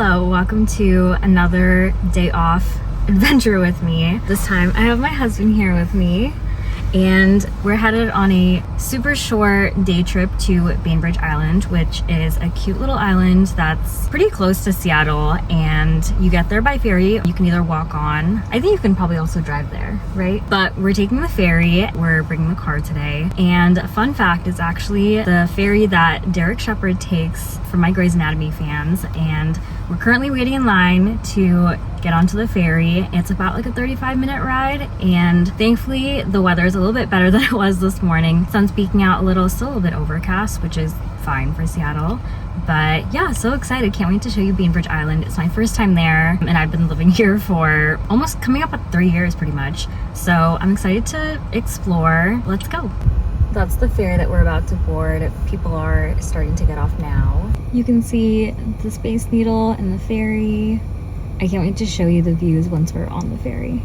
Hello, welcome to another day off adventure with me. This time I have my husband here with me and we're headed on a super short day trip to Bainbridge Island, which is a cute little island that's pretty close to Seattle, and you get there by ferry. You can either walk on, I think you can probably also drive there, right? But we're taking the ferry, we're bringing the car today, and a fun fact, is actually the ferry that Derek Shepherd takes for my Grey's Anatomy fans, and we're currently waiting in line to get onto the ferry. It's about like a 35-minute ride, and thankfully the weather is a little bit better than it was this morning. Sun's peeking out a little, still a little bit overcast, which is fine for Seattle. But yeah, so excited. Can't wait to show you Bainbridge Island. It's my first time there, and I've been living here for almost coming up at 3 years pretty much. So I'm excited to explore. Let's go. That's the ferry that we're about to board. People are starting to get off now. You can see the Space Needle and the ferry. I can't wait to show you the views once we're on the ferry.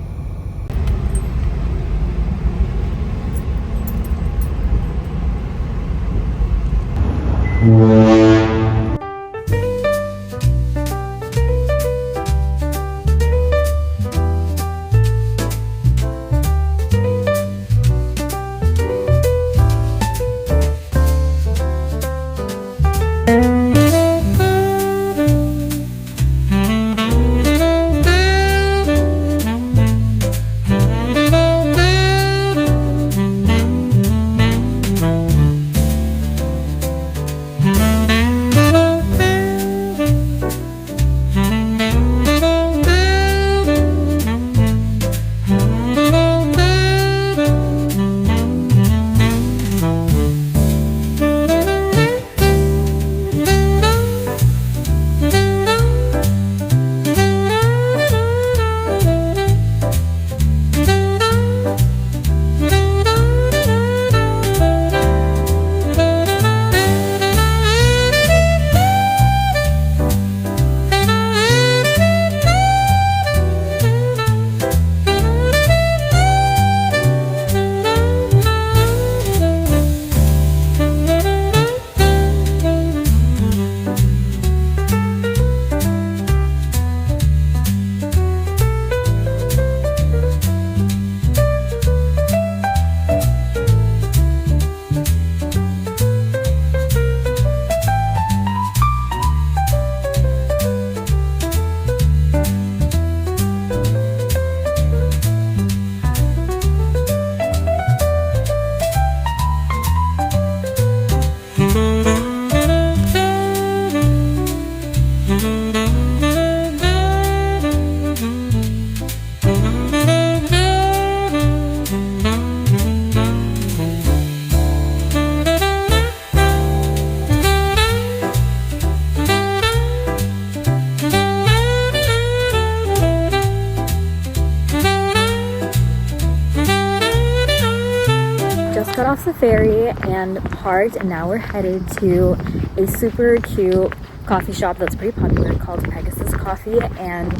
Got off the ferry and parked, and now we're headed to a super cute coffee shop that's pretty popular called Pegasus Coffee, and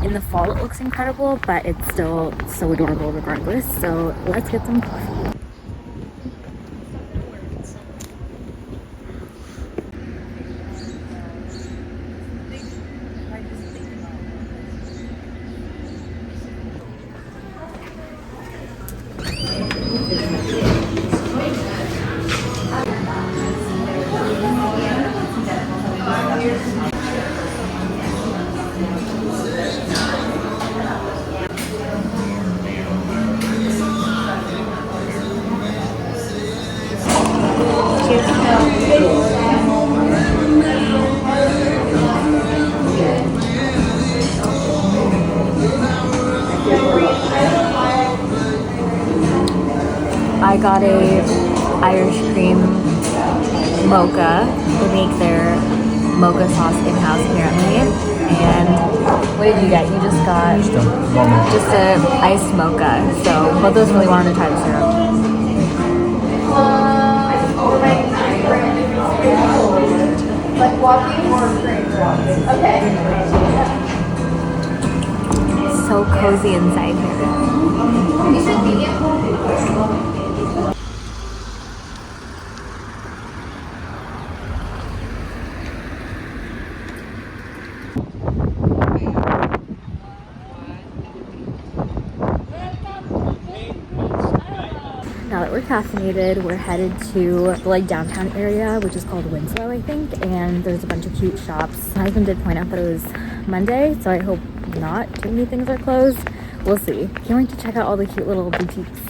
in the fall it looks incredible, but it's still so adorable regardless. So let's get some coffee. I got a Irish cream mocha. They make their mocha sauce in-house apparently. And what did you get? You just got just a iced mocha. So both those really wanted to try the syrup. Like walking or okay. So cozy inside here. You said medium? that we're caffeinated. We're headed to the like downtown area, which is called Winslow, I think, and there's a bunch of cute shops. My husband did point out that it was Monday, so I hope not too many things are closed. We'll see. Can't wait to check out all the cute little boutiques.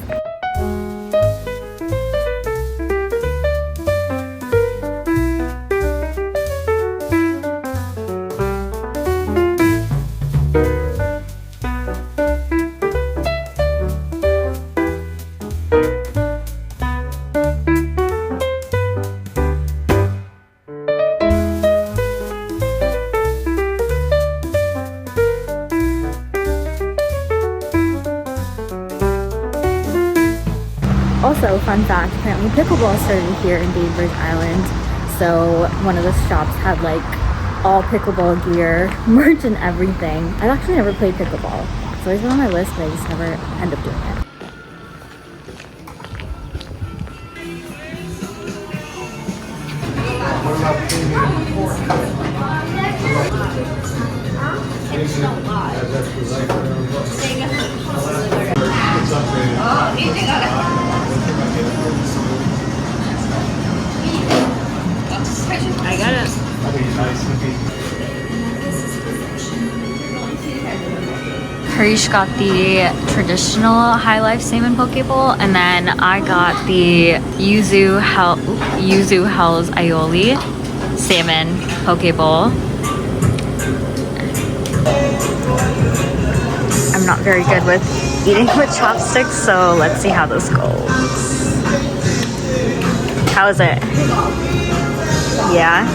Also, fun fact, apparently pickleball started here in Bainbridge Island. So one of the shops had like all pickleball gear, merch and everything. I've actually never played pickleball. It's always been on my list, but I just never end up doing it. I got it. Harish got the traditional High Life salmon poke bowl, and then I got the Yuzu Hell's Aioli salmon poke bowl. I'm not very good with eating with chopsticks, so let's see how this goes. How is it? Yeah?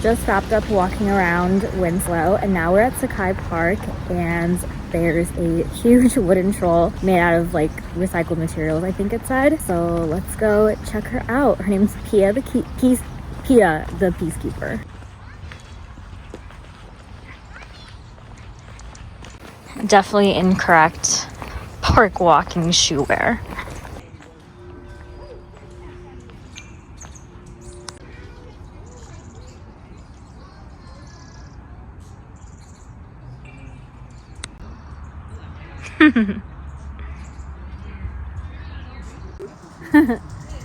Just wrapped up walking around Winslow, and now we're at Sakai Park, and there's a huge wooden troll made out of like recycled materials, I think it said. So let's go check her out. Her name's Pia the Peacekeeper. Definitely incorrect park walking shoe wear.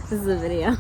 This is a video.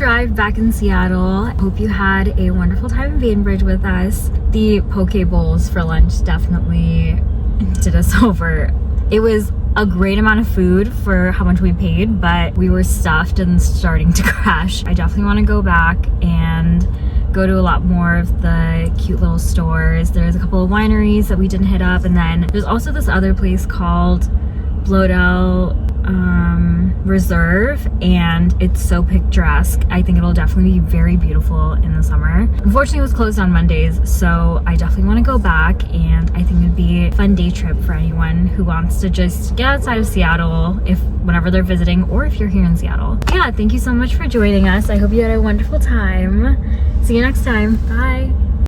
drive back in Seattle. Hope you had a wonderful time in Bainbridge with us. The poke bowls for lunch definitely did us over. It was a great amount of food for how much we paid, but we were stuffed and starting to crash. I definitely want to go back and go to a lot more of the cute little stores. There's a couple of wineries that we didn't hit up, and then there's also this other place called Bloedel Reserve, and it's so picturesque. I think it'll definitely be very beautiful in the summer. Unfortunately, it was closed on Mondays, so I definitely want to go back, and I think it'd be a fun day trip for anyone who wants to just get outside of Seattle whenever they're visiting, or if you're here in Seattle. Yeah, thank you so much for joining us. I hope you had a wonderful time. See you next time. Bye.